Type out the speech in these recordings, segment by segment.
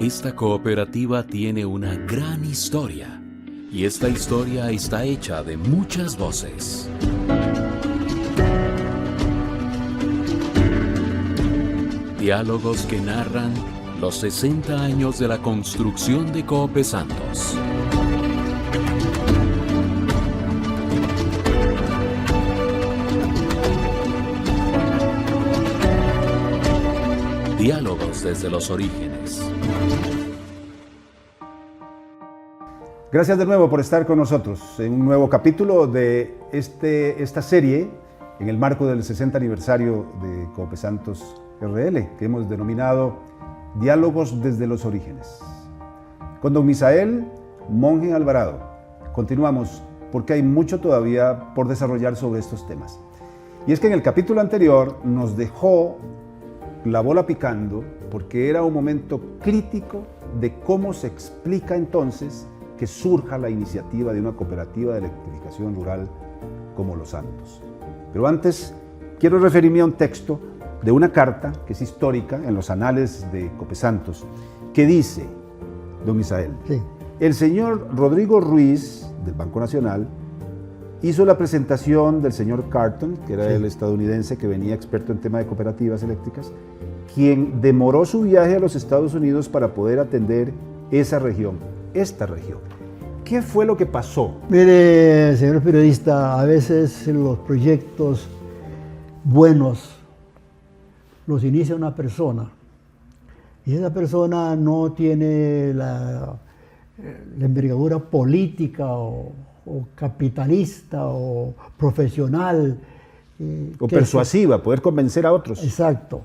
Esta cooperativa tiene una gran historia y esta historia está hecha de muchas voces. Diálogos que narran los 60 años de la construcción de Cope Santos. Diálogos desde los orígenes. Gracias de nuevo por estar con nosotros en un nuevo capítulo de esta serie en el marco del 60 aniversario de Cope Santos RL, que hemos denominado Diálogos desde los orígenes. Con don Misael Monge Alvarado continuamos porque hay mucho todavía por desarrollar sobre estos temas. Y es que en el capítulo anterior nos dejó la bola picando porque era un momento crítico de cómo se explica entonces que surja la iniciativa de una cooperativa de electrificación rural como Los Santos. Pero antes quiero referirme a un texto de una carta que es histórica en los anales de Cope Santos, que dice, don Misael, sí. El señor Rodrigo Ruiz, del Banco Nacional, hizo la presentación del señor Carton, que era el estadounidense que venía experto en tema de cooperativas eléctricas, quien demoró su viaje a los Estados Unidos para poder atender esta región. ¿Qué fue lo que pasó? Mire, señor periodista, a veces los proyectos buenos los inicia una persona y esa persona no tiene la envergadura política o capitalista o profesional. O persuasiva, poder convencer a otros. Exacto,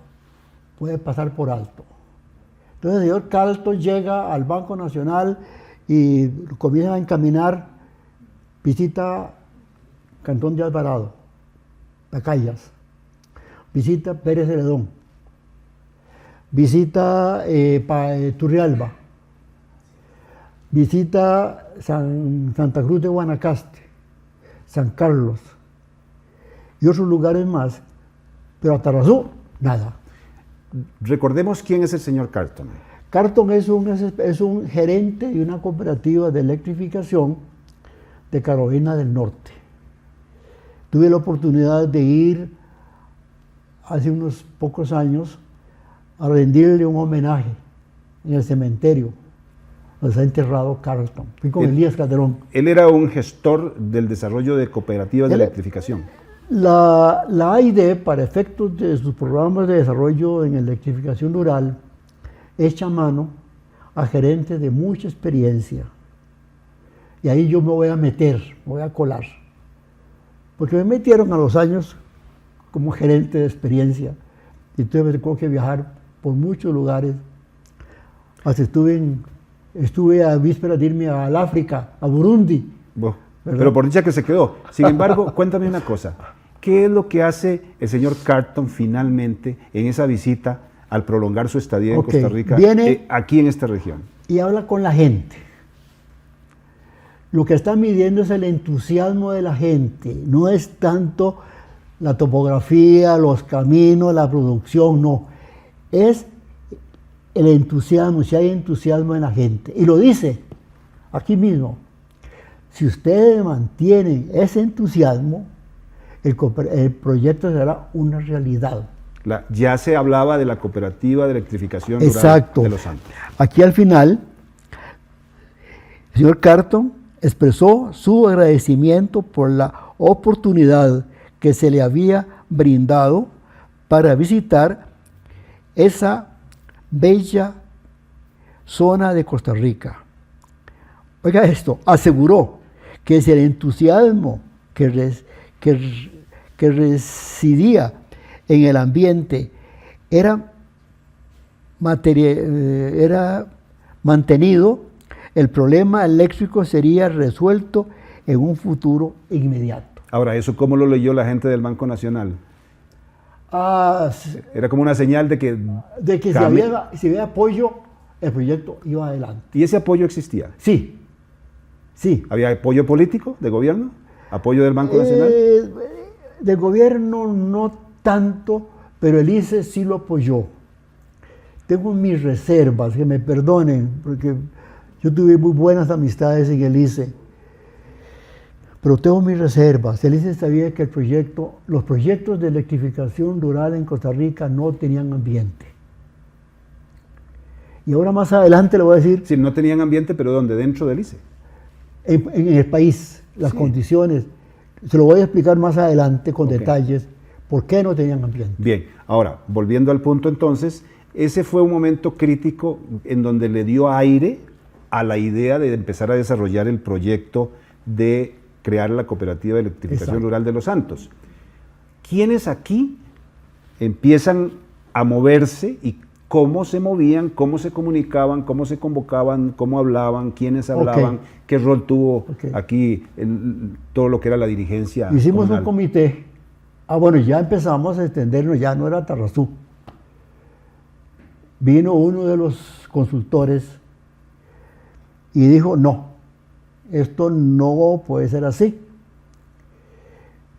puede pasar por alto. Entonces el señor Carton llega al Banco Nacional y comienza a encaminar, visita Cantón de Alvarado, Pacayas, visita Pérez Celedón, visita Turrialba, visita Santa Cruz de Guanacaste, San Carlos y otros lugares más, pero a Tarazú, nada. Recordemos quién es el señor Carton. Carton es un gerente de una cooperativa de electrificación de Carolina del Norte. Tuve la oportunidad de ir hace unos pocos años a rendirle un homenaje en el cementerio donde está enterrado Carton. Fui con Elías Calderón. Él era un gestor del desarrollo de cooperativas de electrificación. La AID, para efectos de sus programas de desarrollo en electrificación rural, echa mano a gerentes de mucha experiencia. Y ahí yo me voy a meter, me voy a colar. Porque me metieron a los años como gerente de experiencia. Y entonces me tengo que viajar por muchos lugares. Hasta estuve a vísperas de irme al África, a Burundi. Pero por dicha que se quedó. Sin embargo, cuéntame una cosa. ¿Qué es lo que hace el señor Carton finalmente en esa visita al prolongar su estadía en Costa Rica, aquí en esta región? Y habla con la gente. Lo que está midiendo es el entusiasmo de la gente, no es tanto la topografía, los caminos, la producción, no. Es el entusiasmo, si hay entusiasmo en la gente. Y lo dice aquí mismo. Si ustedes mantienen ese entusiasmo, el proyecto será una realidad. Ya se hablaba de la cooperativa de electrificación rural de Los Santos. Aquí al final, el señor Carton expresó su agradecimiento por la oportunidad que se le había brindado para visitar esa bella zona de Costa Rica. Oiga esto, aseguró que si el entusiasmo que residía en el ambiente era mantenido, el problema eléctrico sería resuelto en un futuro inmediato. Ahora, ¿eso cómo lo leyó la gente del Banco Nacional? Era como una señal de que si había apoyo, el proyecto iba adelante. ¿Y ese apoyo existía? Sí. ¿Había apoyo político de gobierno? ¿Apoyo del Banco Nacional? Del gobierno no tanto, pero el ICE sí lo apoyó. tengo mis reservas, que me perdonen, porque yo tuve muy buenas amistades en el ICE, pero tengo mis reservas. El ICE sabía que los proyectos de electrificación rural en Costa Rica no tenían ambiente. Y ahora más adelante le voy a decir... Sí, no tenían ambiente, pero ¿dónde? Dentro del ICE. En el país, las condiciones. Se lo voy a explicar más adelante con detalles por qué no tenían ambiente. Bien, ahora, volviendo al punto entonces, ese fue un momento crítico en donde le dio aire a la idea de empezar a desarrollar el proyecto de crear la Cooperativa de Electrificación Rural de Los Santos. ¿Quiénes aquí empiezan a moverse y cómo se movían, cómo se comunicaban, cómo se convocaban, cómo hablaban, quiénes hablaban, qué rol tuvo aquí en todo lo que era la dirigencia? Hicimos comunal. Un comité. Bueno, ya empezamos a extendernos, ya no era Tarrazú. Vino uno de los consultores y dijo, no, esto no puede ser así.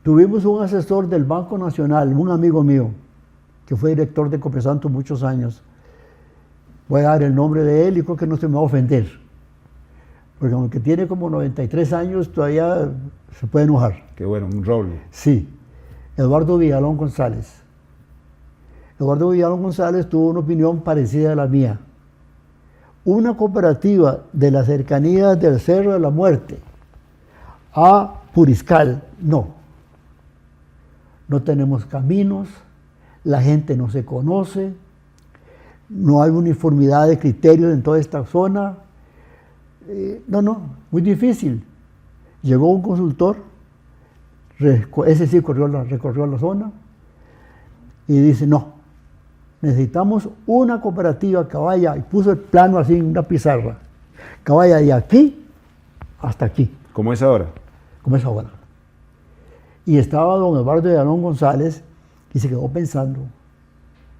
Tuvimos un asesor del Banco Nacional, un amigo mío, que fue director de Copesanto muchos años. Voy a dar el nombre de él y creo que no se me va a ofender. Porque aunque tiene como 93 años, todavía se puede enojar. Qué bueno, un roble. Sí, Eduardo Villalón González. Eduardo Villalón González tuvo una opinión parecida a la mía. Una cooperativa de las cercanías del Cerro de la Muerte a Puriscal, no. No tenemos caminos, la gente no se conoce, no hay uniformidad de criterios en toda esta zona. Muy difícil. Llegó un consultor, ese sí recorrió la zona y dice, no, necesitamos una cooperativa que vaya, y puso el plano así en una pizarra, que vaya de aquí hasta aquí. ¿Cómo es ahora? Como es ahora. Y estaba don Eduardo Villalón González y se quedó pensando.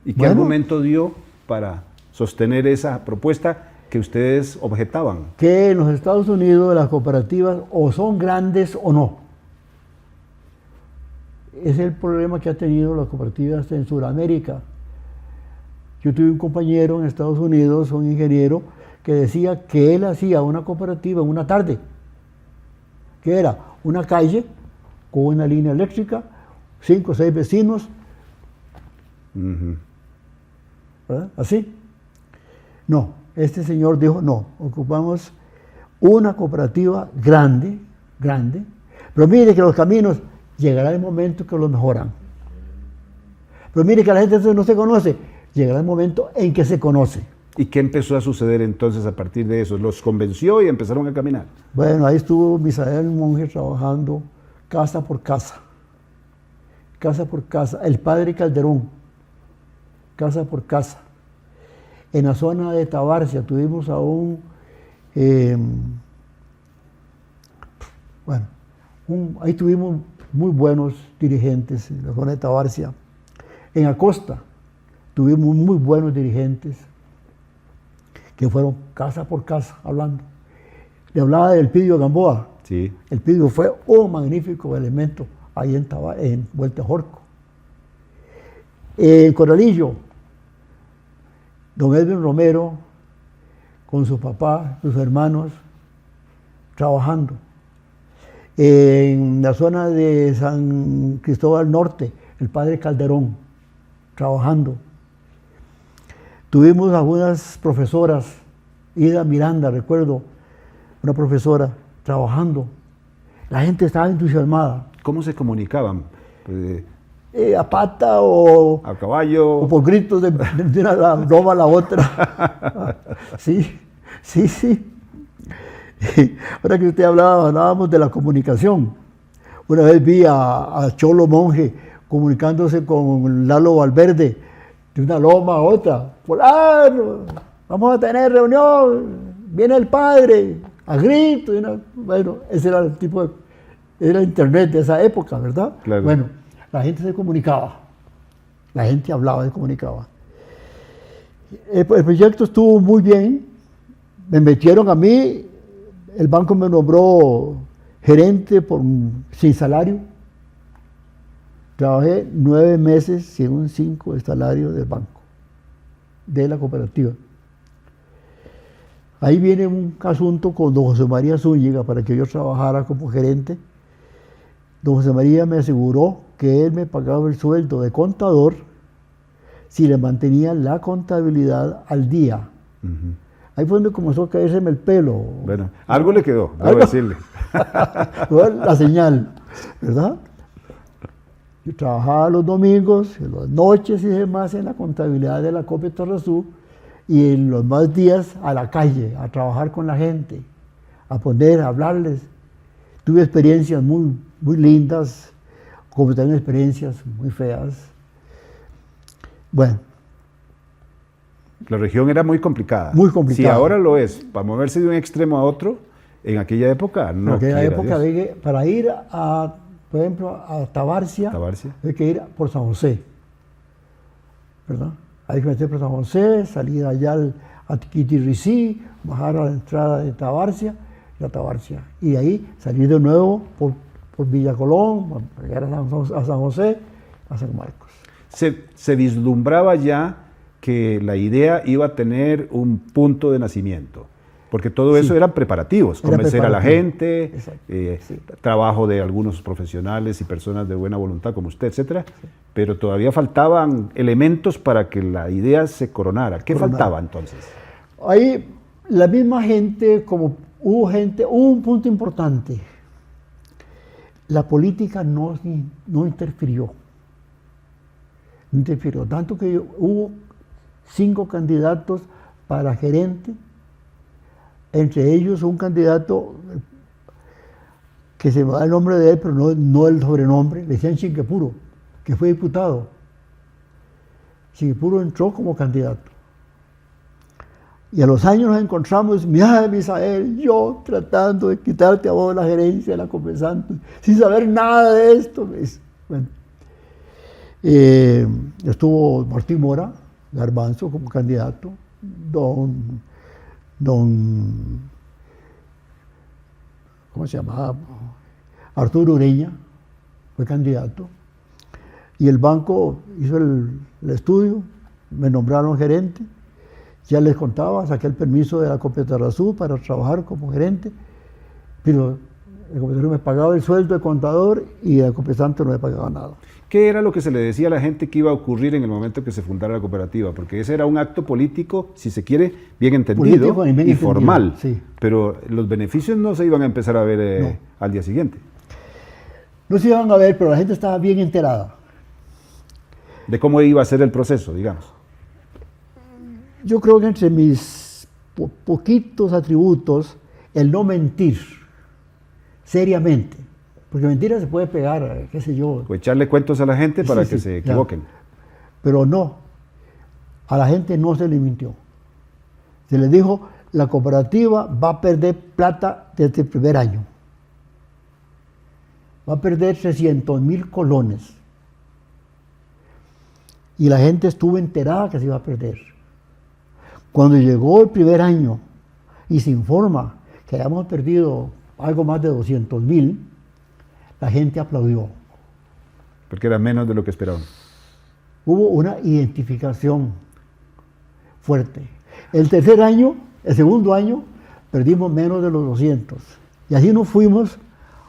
¿Y qué argumento dio para sostener esa propuesta que ustedes objetaban? Que en los Estados Unidos las cooperativas o son grandes o no. Es el problema que ha tenido las cooperativas en Sudamérica. Yo tuve un compañero en Estados Unidos, un ingeniero, que decía que él hacía una cooperativa en una tarde, que era una calle con una línea eléctrica, 5 o 6 vecinos, ¿verdad? Así. No, este señor dijo, no, ocupamos una cooperativa grande, pero mire que los caminos, llegará el momento que los mejoran. Pero mire que la gente no se conoce, llegará el momento en que se conoce. ¿Y qué empezó a suceder entonces a partir de eso? ¿Los convenció y empezaron a caminar? Bueno, ahí estuvo Misael Monge trabajando casa por casa, el padre Calderón, casa por casa. En la zona de Tabarcia tuvimos a ahí tuvimos muy buenos dirigentes en la zona de Tabarcia. En Acosta tuvimos muy buenos dirigentes que fueron casa por casa hablando. Le hablaba del Elpidio Gamboa. Sí. Elpidio fue un magnífico elemento ahí en Vuelta Jorco. En Corralillo, don Edwin Romero, con su papá, sus hermanos, trabajando. En la zona de San Cristóbal Norte, el padre Calderón, trabajando. Tuvimos algunas profesoras, Ida Miranda, recuerdo, una profesora, trabajando. La gente estaba entusiasmada. ¿Cómo se comunicaban? A pata o a caballo. O por gritos de una broma a la otra. Sí. Ahora que usted hablábamos de la comunicación. Una vez vi a Cholo Monge comunicándose con Lalo Valverde de una loma a otra. Fulano, vamos a tener reunión, viene el padre, a gritos. Bueno, ese era el tipo de... Era internet de esa época, ¿verdad? Claro. Bueno, la gente se comunicaba. La gente hablaba y comunicaba. El proyecto estuvo muy bien. Me metieron a mí, el banco me nombró gerente sin salario. Trabajé 9 meses sin un 5 de salario del banco. de la cooperativa. Ahí viene un asunto con don José María Zúñiga para que yo trabajara como gerente. Don José María me aseguró que él me pagaba el sueldo de contador si le mantenía la contabilidad al día. Ujú. Ahí fue donde comenzó a caérseme el pelo. Bueno, algo le quedó, debo Algo. decirle. La señal, ¿verdad? Yo trabajaba los domingos, en las noches y demás en la contabilidad de la Copia Tarrazú y en los más días a la calle, a trabajar con la gente, a poner, a hablarles. Tuve experiencias muy, muy lindas, como también experiencias muy feas. Bueno, La región era muy complicada. Muy complicada. Si ahora lo es, para moverse de un extremo a otro, en aquella época no. en aquella quiera época, Dios. para ir a, por ejemplo, a Tabarcia, Tabarcia. hay que ir por San José, ¿verdad? Hay que meter por San José, salir allá a Tiquitirricí, bajar a la entrada de Tabarcia y a Tabarcia. Y de ahí salir de nuevo por Villa Colón, llegar a San José, a San Marcos. Se vislumbraba ya que la idea iba a tener un punto de nacimiento, porque todo eso eran preparativos, Era convencer a la preparativo. gente, Exacto, sí. trabajo de algunos profesionales y personas de buena voluntad como usted, etcétera, pero todavía faltaban elementos para que la idea se coronara. ¿Qué faltaba entonces? Ahí la misma gente, como hubo un punto importante. La política no interfirió. No interfirió. Tanto que hubo 5 candidatos para gerente, entre ellos un candidato que se me da el nombre de él, pero no el sobrenombre, le decían Chinquepuro, que fue diputado. Chinquepuro entró como candidato. Y a los años nos encontramos, mira, Misael, yo tratando de quitarte a vos la gerencia de la Copesantos, sin saber nada de esto. Bueno, estuvo Martín Mora, Garbanzo, como candidato, don ¿cómo se llamaba? Arturo Ureña fue candidato. Y el banco hizo el estudio, me nombraron gerente. Ya les contaba, saqué el permiso de la Copia Tarrazú para trabajar como gerente, pero el cooperario me pagaba el sueldo de contador y el Copesantos no me pagaba nada. ¿Qué era lo que se le decía a la gente que iba a ocurrir en el momento que se fundara la cooperativa? Porque ese era un acto político, si se quiere, bien entendido Político y bien y entendido, formal, sí. pero los beneficios no se iban a empezar a ver al día siguiente. No se iban a ver, pero la gente estaba bien enterada. De cómo iba a ser el proceso, digamos. Yo creo que entre mis poquitos atributos, el no mentir seriamente, porque mentira se puede pegar, qué sé yo. O echarle cuentos a la gente para Sí, que sí, se claro. equivoquen. Pero no, a la gente no se le mintió. Se les dijo, la cooperativa va a perder plata desde el primer año. Va a perder 300.000 colones. Y la gente estuvo enterada que se iba a perder. Cuando llegó el primer año y se informa que habíamos perdido algo más de 200.000, la gente aplaudió. Porque era menos de lo que esperaban. Hubo una identificación fuerte. El segundo año, perdimos menos de los 200. Y así nos fuimos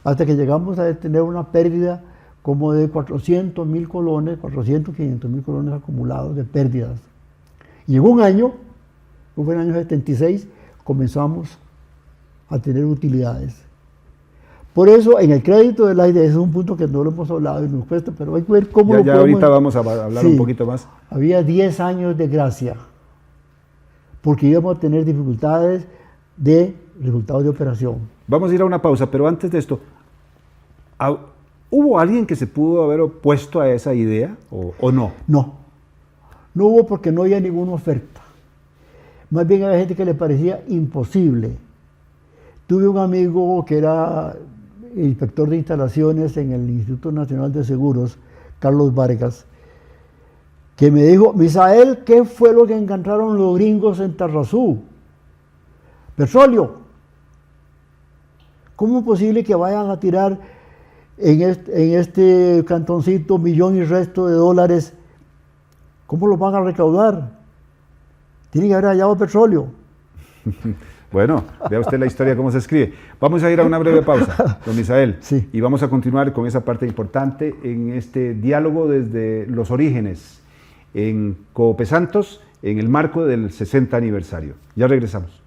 hasta que llegamos a tener una pérdida como de 400.000 colones, 500.000 colones acumulados de pérdidas. Y llegó un año, fue en el año 76, comenzamos a tener utilidades. Por eso, en el crédito del aire, ese es un punto que no lo hemos hablado y nos cuesta, pero hay que ver cómo lo Ya podemos... ahorita vamos a hablar un poquito más. Había 10 años de gracia, porque íbamos a tener dificultades de resultados de operación. Vamos a ir a una pausa, pero antes de esto, ¿hubo alguien que se pudo haber opuesto a esa idea o no? No hubo porque no había ninguna oferta. Más bien había gente que le parecía imposible. Tuve un amigo que era inspector de instalaciones en el Instituto Nacional de Seguros, Carlos Vargas, que me dijo, Misael, ¿qué fue lo que encontraron los gringos en Tarrazú? Petróleo. ¿Cómo es posible que vayan a tirar en este cantoncito $1 millón y resto de dólares? ¿Cómo lo van a recaudar? Tiene que haber hallado petróleo. Bueno, vea usted la historia, cómo se escribe. Vamos a ir a una breve pausa, don Misael, Sí. y vamos a continuar con esa parte importante en este diálogo desde los orígenes en Copesantos, en el marco del 60 aniversario. Ya regresamos.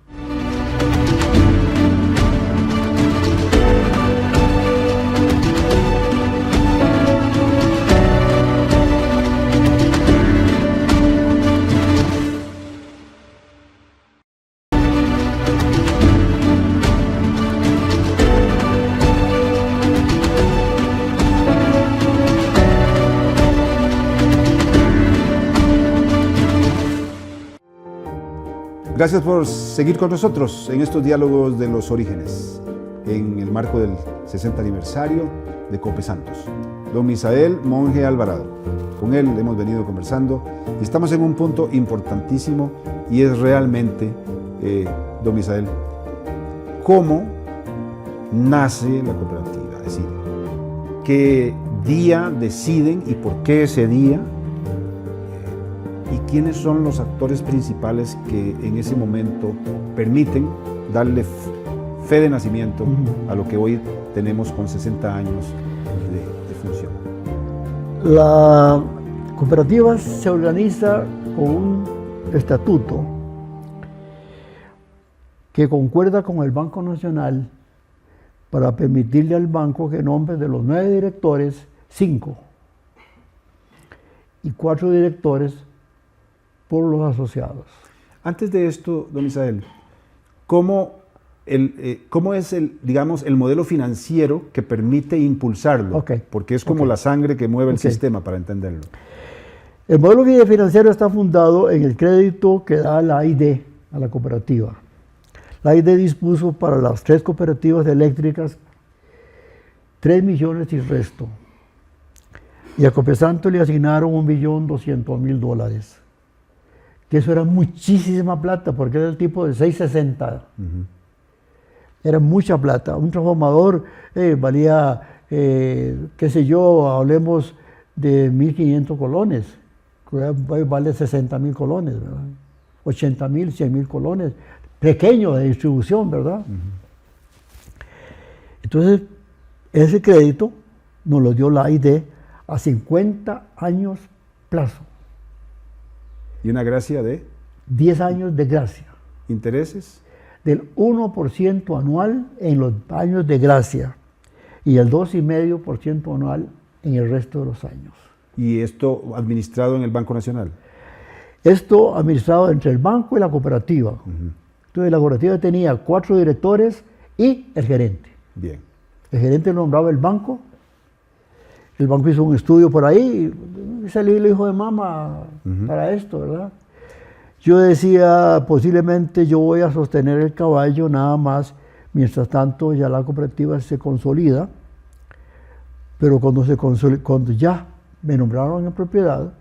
Gracias por seguir con nosotros en estos diálogos de los orígenes, en el marco del 60 aniversario de Copesantos. Don Misael Monge Alvarado, con él hemos venido conversando y estamos en un punto importantísimo y es realmente, don Misael, cómo nace la cooperativa, es decir, qué día deciden y por qué ese día. ¿Y quiénes son los actores principales que en ese momento permiten darle fe de nacimiento a lo que hoy tenemos con 60 años de función? La cooperativa se organiza con un estatuto que concuerda con el Banco Nacional para permitirle al banco que nombre de los 9 directores, 5 y 4 directores por los asociados. Antes de esto, don Misael, ¿cómo es el modelo financiero que permite impulsarlo? Okay. Porque es como Okay. la sangre que mueve el Okay. sistema, para entenderlo. El modelo financiero está fundado en el crédito que da la AID a la cooperativa. La AID dispuso para las 3 cooperativas eléctricas 3 millones y resto. Y a Copesantos le asignaron $1.200.000. Que eso era muchísima plata, porque era el tipo de 660. Era mucha plata. Un transformador valía, qué sé yo, hablemos de 1.500 colones. Hoy vale 60.000 colones, ¿verdad? 80.000, 100.000 colones. Pequeño de distribución, ¿verdad? Entonces, ese crédito nos lo dio la AID a 50 años plazo. ¿Y una gracia de 10 años de gracia. intereses? Del 1% anual en los años de gracia y el 2,5% anual en el resto de los años. ¿Y esto administrado en el Banco Nacional? Esto administrado entre el banco y la cooperativa. Entonces la cooperativa tenía 4 directores y el gerente. Bien. El gerente lo nombraba el banco hizo un estudio por ahí y salió el hijo de mamá para esto, ¿verdad? Yo decía, posiblemente yo voy a sostener el caballo nada más, mientras tanto ya la cooperativa se consolida, pero cuando ya me nombraron en propiedad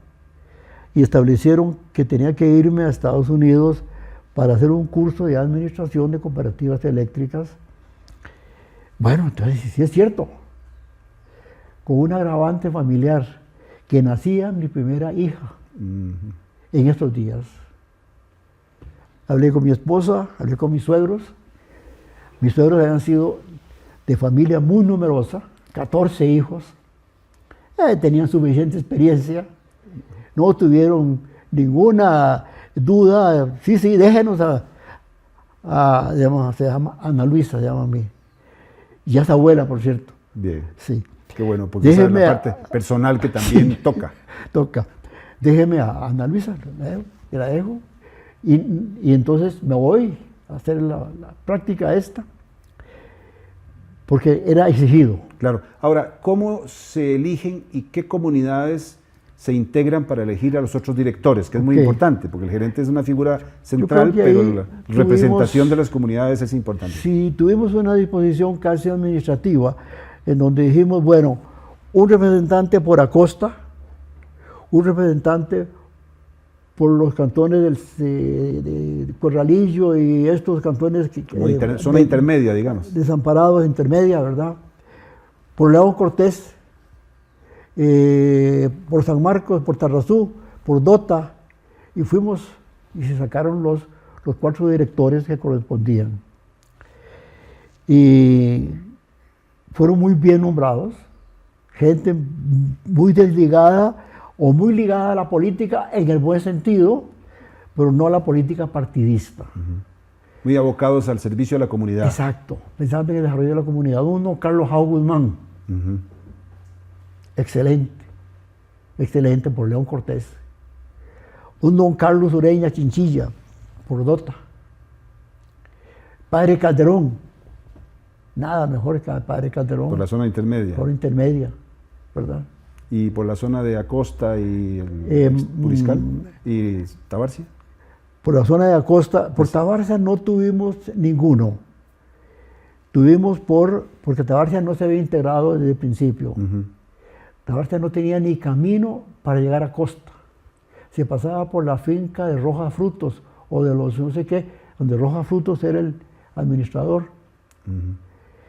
y establecieron que tenía que irme a Estados Unidos para hacer un curso de administración de cooperativas eléctricas, bueno, entonces sí es cierto, con un agravante familiar, que nacía mi primera hija en estos días. Hablé con mi esposa, hablé con mis suegros. Mis suegros habían sido de familia muy numerosa, 14 hijos. Tenían suficiente experiencia, no tuvieron ninguna duda. Sí, déjenos se llama Ana Luisa, se llama a mí. Ya es abuela, por cierto. Bien. Sí. Qué bueno, porque esa es la parte personal que también toca. Toca. Déjeme a Ana Luisa, la dejo. Y entonces me voy a hacer la práctica esta, porque era exigido. Claro. Ahora, ¿cómo se eligen y qué comunidades se integran para elegir a los otros directores? Que es muy importante, porque el gerente es una figura central, pero la representación de las comunidades es importante. Sí, tuvimos una disposición casi administrativa, en donde dijimos, bueno, un representante por Acosta, un representante por los cantones de Corralillo y estos cantones zona intermedia, digamos. Desamparados, intermedia, ¿verdad? Por León Cortés, por San Marcos, por Tarrazú, por Dota, y fuimos y se sacaron los 4 directores que correspondían. Y fueron muy bien nombrados, gente muy desligada o muy ligada a la política en el buen sentido, pero no a la política partidista. Muy abocados al servicio de la comunidad. Exacto, pensando en el desarrollo de la comunidad. Uno, Carlos Jau Guzmán, excelente, excelente por León Cortés. Un don Carlos Ureña Chinchilla, por Dota. Padre Calderón, nada mejor que el Padre Calderón. Por la zona intermedia. Por intermedia, ¿verdad? Y por la zona de Acosta y Puriscal y Tabarcia. Por la zona de Acosta, por Tabarcia no tuvimos ninguno. Tuvimos porque Tabarcia no se había integrado desde el principio. Tabarcia no tenía ni camino para llegar a Costa. Se pasaba por la finca de Roja Frutos o de los no sé qué, donde Roja Frutos era el administrador.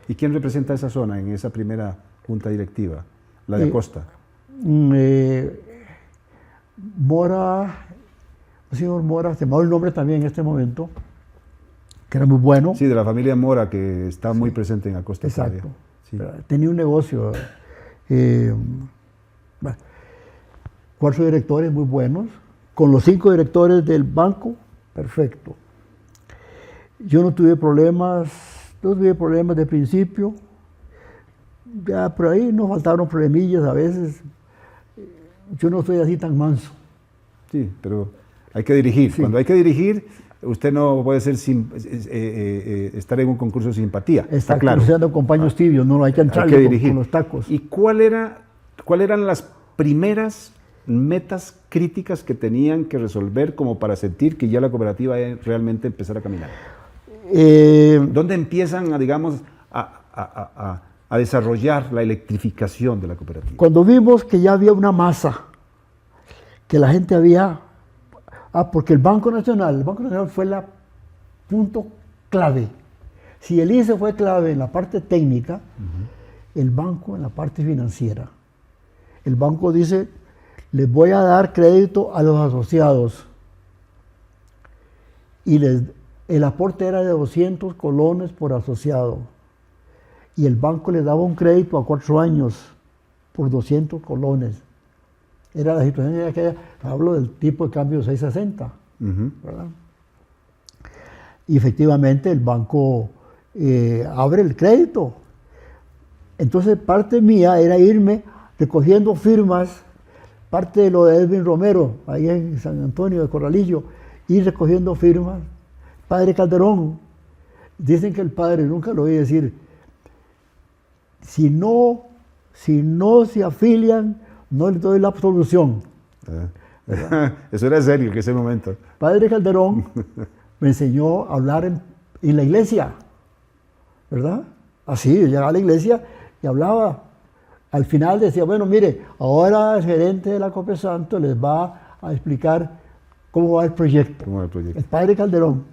¿Y quién representa esa zona en esa primera junta directiva? La de Acosta. Mora, el señor Mora, se me ha dado el nombre también en este momento, que era muy bueno. Sí, de la familia Mora, que está muy presente en Acosta. Exacto. Sí. Tenía un negocio. 4 directores muy buenos, con los 5 directores del banco, perfecto. Yo no tuve problemas de principio. Ya por ahí nos faltaron problemillas a veces. Yo no soy así tan manso. Sí, pero hay que dirigir. Sí. Cuando hay que dirigir, usted no puede ser estar en un concurso de simpatía. Está claro. Cruzando con paños tibios, no hay que entrar con los tacos. ¿Y cuáles eran las primeras metas críticas que tenían que resolver como para sentir que ya la cooperativa realmente empezara a caminar? ¿Dónde empiezan a desarrollar la electrificación de la cooperativa? Cuando vimos que ya había una masa, que la gente había... porque el Banco Nacional fue el punto clave. Si el ICE fue clave en la parte técnica, el banco en la parte financiera. El banco dice, les voy a dar crédito a los asociados. Y el aporte era de 200 colones por asociado. Y el banco les daba un crédito a 4 años por 200 colones. Era la situación de aquella, hablo del tipo de cambio 660, ¿verdad? Y efectivamente el banco abre el crédito. Entonces parte mía era irme recogiendo firmas, parte de lo de Edwin Romero, ahí en San Antonio de Corralillo, ir recogiendo firmas. Padre Calderón, dicen que el padre, nunca lo oí decir, si no se afilian, no les doy la absolución. Eso era serio en ese momento. Padre Calderón me enseñó a hablar en la iglesia, ¿verdad? Así, yo llegaba a la iglesia y hablaba. Al final decía, bueno, mire, ahora el gerente de la Copesanto les va a explicar cómo va el proyecto. ¿Cómo va el proyecto? El padre Calderón,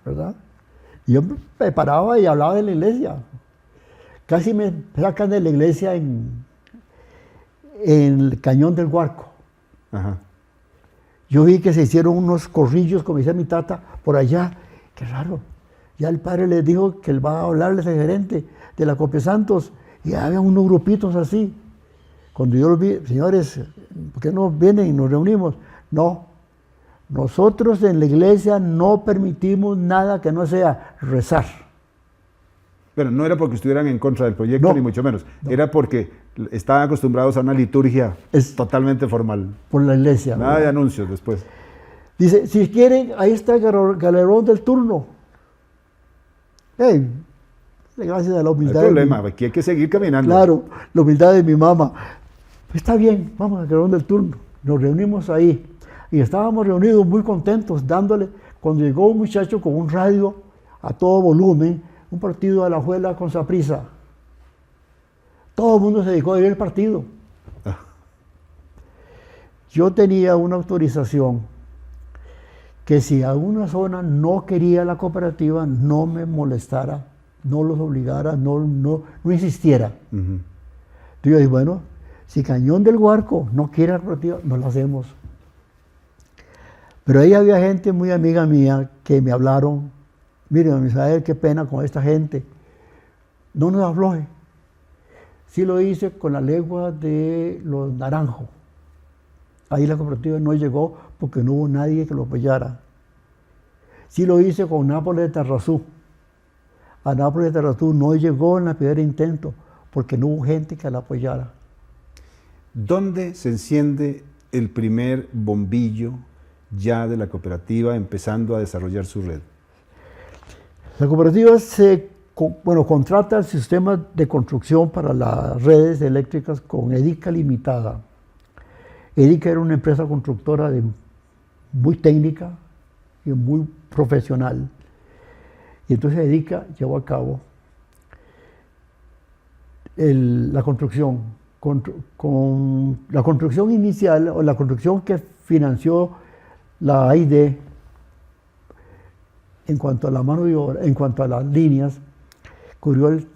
¿verdad? Y yo me paraba y hablaba de la iglesia. Casi me sacan de la iglesia en el Cañón del Guarco. Ajá. Yo vi que se hicieron unos corrillos, como decía mi tata, por allá. Qué raro. Ya el padre les dijo que él va a hablarles al gerente de la Copesantos y había unos grupitos así. Cuando yo los vi, señores, ¿por qué no vienen y nos reunimos? No. Nosotros en la iglesia no permitimos nada que no sea rezar. Pero no era porque estuvieran en contra del proyecto, No, ni mucho menos. no. Era porque estaban acostumbrados a una liturgia totalmente formal. Por la iglesia. Nada de anuncios después. Dice, si quieren, ahí está el galerón del turno. Hey, gracias a la No hay humildad. problema, aquí hay que seguir caminando. Claro, la humildad de mi mamá. Está bien, vamos al galerón del turno. Nos reunimos ahí. Y estábamos reunidos muy contentos, dándole, cuando llegó un muchacho con un radio a todo volumen, un partido de Alajuela con Saprissa. Todo el mundo se dedicó a ir al partido. Yo tenía una autorización que si a una zona no quería la cooperativa, no me molestara, no los obligara, no insistiera. Entonces yo dije, bueno, si Cañón del Guarco no quiere la cooperativa, no la hacemos. Pero ahí había gente muy amiga mía que me hablaron, mire, don Misael, qué pena con esta gente, no nos afloje. Sí lo hice con la legua de los Naranjos. Ahí la cooperativa no llegó porque no hubo nadie que lo apoyara. Sí lo hice con Nápoles de Tarrazú. A Nápoles de Tarrazú no llegó en el primer intento porque no hubo gente que la apoyara. ¿Dónde se enciende el primer bombillo ya de la cooperativa empezando a desarrollar su red? La cooperativa contrata el sistema de construcción para las redes eléctricas con EDICA Limitada. EDICA era una empresa constructora muy técnica y muy profesional. Y entonces EDICA llevó a cabo la construcción. Con la construcción inicial o la construcción que financió la AID en cuanto a la mano de obra, en cuanto a las líneas, cubrió el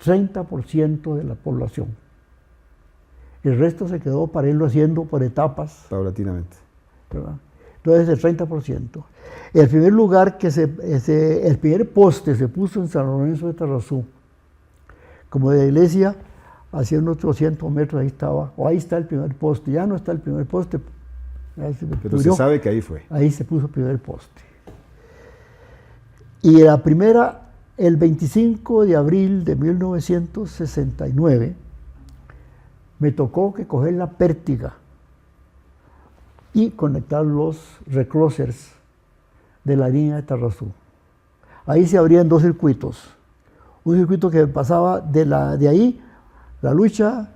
30% de la población. El resto se quedó para irlo haciendo por etapas. Paulatinamente. ¿Verdad? Entonces el 30%. El primer lugar el primer poste se puso en San Lorenzo de Tarrazú. Como de la iglesia, hacia unos 200 metros, ahí está el primer poste. Ya no está el primer poste. Pero se sabe que ahí fue. Ahí se puso el primer poste. Y la primera, el 25 de abril de 1969, me tocó que coger la pértiga y conectar los reclosers de la línea de Tarrazú. Ahí se abrían dos circuitos. Un circuito que pasaba de ahí, La Lucha,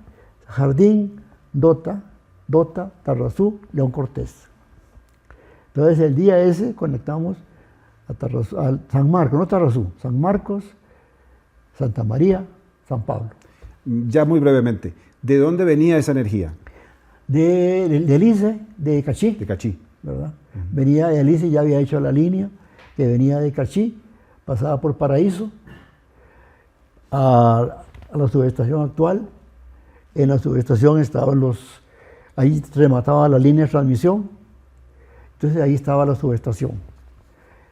Jardín, Dota, Tarrazú, León Cortés. Entonces el día ese conectamos a San Marcos, no Tarrazú, San Marcos, Santa María, San Pablo. Ya muy brevemente, ¿de dónde venía esa energía? Del ICE, de Cachí. De Cachí. ¿Verdad? Venía del ICE, ya había hecho la línea, que venía de Cachí, pasaba por Paraíso, a la subestación actual. En la subestación estaban ahí remataba la línea de transmisión, entonces ahí estaba la subestación.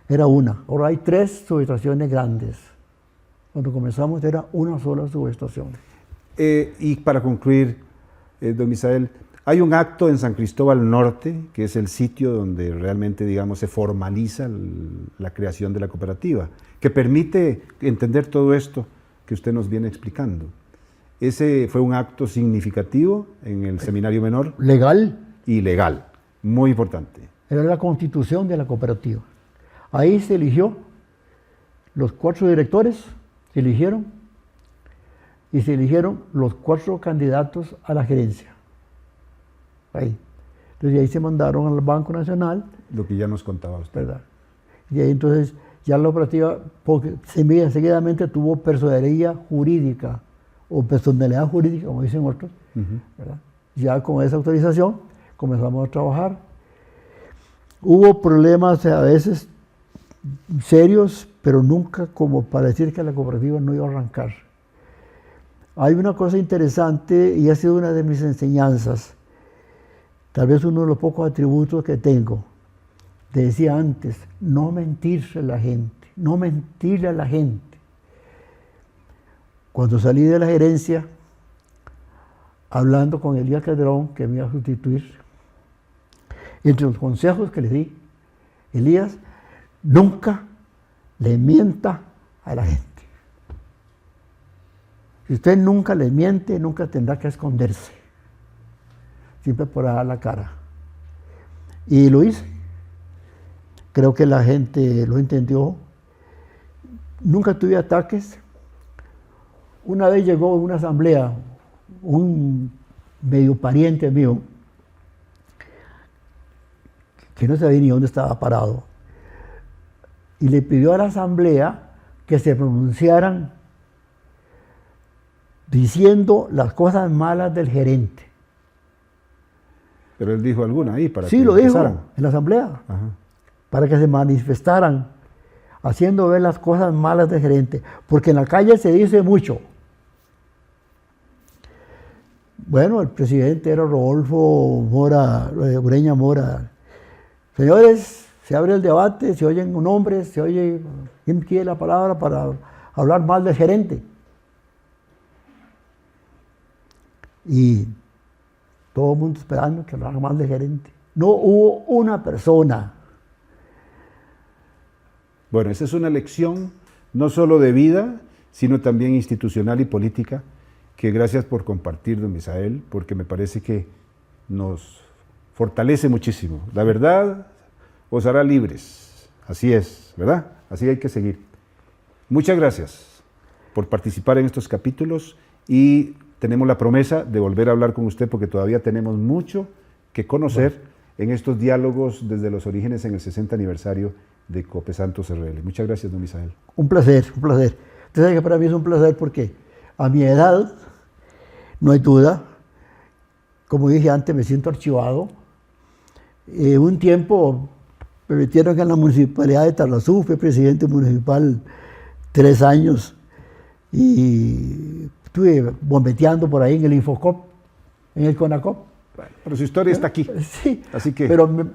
Era una, ahora hay 3 subestaciones grandes. Cuando comenzamos era una sola subestación. Y para concluir, don Misael, hay un acto en San Cristóbal Norte, que es el sitio donde realmente, digamos, se formaliza la creación de la cooperativa, que permite entender todo esto que usted nos viene explicando. Ese fue un acto significativo en el seminario menor. Legal. Y legal, muy importante. Era la constitución de la cooperativa. Ahí se eligió, los 4 directores se eligieron, y se eligieron los 4 candidatos a la gerencia. Ahí. Entonces ahí se mandaron al Banco Nacional. Lo que ya nos contaba usted. ¿Verdad? Y ahí entonces ya la cooperativa seguidamente tuvo personería jurídica, o personalidad jurídica, como dicen otros. ¿Verdad? Ya con esa autorización comenzamos a trabajar. Hubo problemas a veces serios, pero nunca como para decir que la cooperativa no iba a arrancar. Hay una cosa interesante y ha sido una de mis enseñanzas, tal vez uno de los pocos atributos que tengo. Te decía antes, no mentirle a la gente, no mentirle a la gente. Cuando salí de la gerencia, hablando con Elías Calderón, que me iba a sustituir, entre los consejos que le di, Elías, nunca le mienta a la gente. Si usted nunca le miente, nunca tendrá que esconderse. Siempre podrá dar la cara. Y lo hice. Creo que la gente lo entendió. Nunca tuve ataques. Una vez llegó a una asamblea un medio pariente mío que no sabía ni dónde estaba parado y le pidió a la asamblea que se pronunciaran diciendo las cosas malas del gerente. Pero él dijo alguna ahí para sí, que lo empezaran. dijo en la asamblea. Ajá. Para que se manifestaran haciendo ver las cosas malas del gerente, porque en la calle se dice mucho. Bueno, el presidente era Rodolfo Mora, Ureña Mora, Señores, se abre el debate, se oyen nombres, se oye quién quiere la palabra para hablar mal del gerente. Y todo el mundo esperando que hablara mal del gerente. No hubo una persona. Bueno, esa es una lección no solo de vida, sino también institucional y política, que gracias por compartir, don Misael, porque me parece que nos fortalece muchísimo. La verdad os hará libres, así es, ¿verdad? Así hay que seguir. Muchas gracias por participar en estos capítulos y tenemos la promesa de volver a hablar con usted porque todavía tenemos mucho que conocer en estos diálogos desde los orígenes en el 60 aniversario de Cope Santos RL. Muchas gracias, don Misael. Un placer, un placer. Usted sabe que para mí es un placer porque a mi edad, no hay duda, como dije antes, me siento archivado. Un tiempo me metieron en la municipalidad de Tarrazú, fui presidente municipal 3 años y estuve bombeteando por ahí en el Infocop, en el CONACOP. Bueno, pero su historia está aquí. Sí, así que... pero me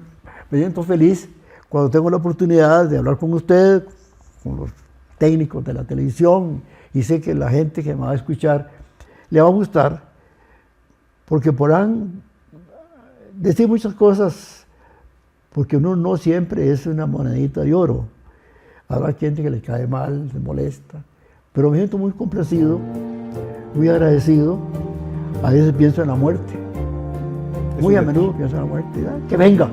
siento feliz cuando tengo la oportunidad de hablar con usted, con los técnicos de la televisión, y sé que la gente que me va a escuchar le va a gustar, porque podrán decir muchas cosas, porque uno no siempre es una monedita de oro. Habrá gente que le cae mal, se molesta, pero me siento muy complacido, muy agradecido. A veces pienso en la muerte, muy a menudo pienso en la muerte. Que venga,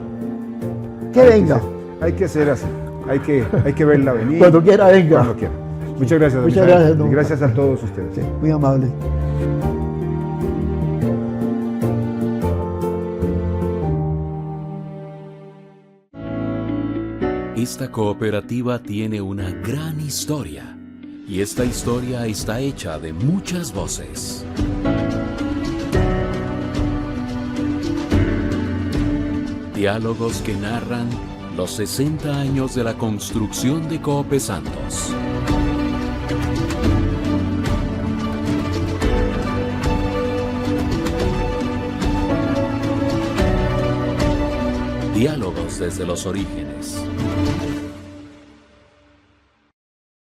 que venga. Hay que ser así, hay que verla venir. Cuando quiera, venga. Cuando quiera. Muchas gracias, don Muchas Misael. gracias, don Y gracias a todos ustedes. Sí, muy amable. Esta cooperativa tiene una gran historia y esta historia está hecha de muchas voces. Diálogos que narran los 60 años de la construcción de Cope Santos. Diálogos desde los orígenes.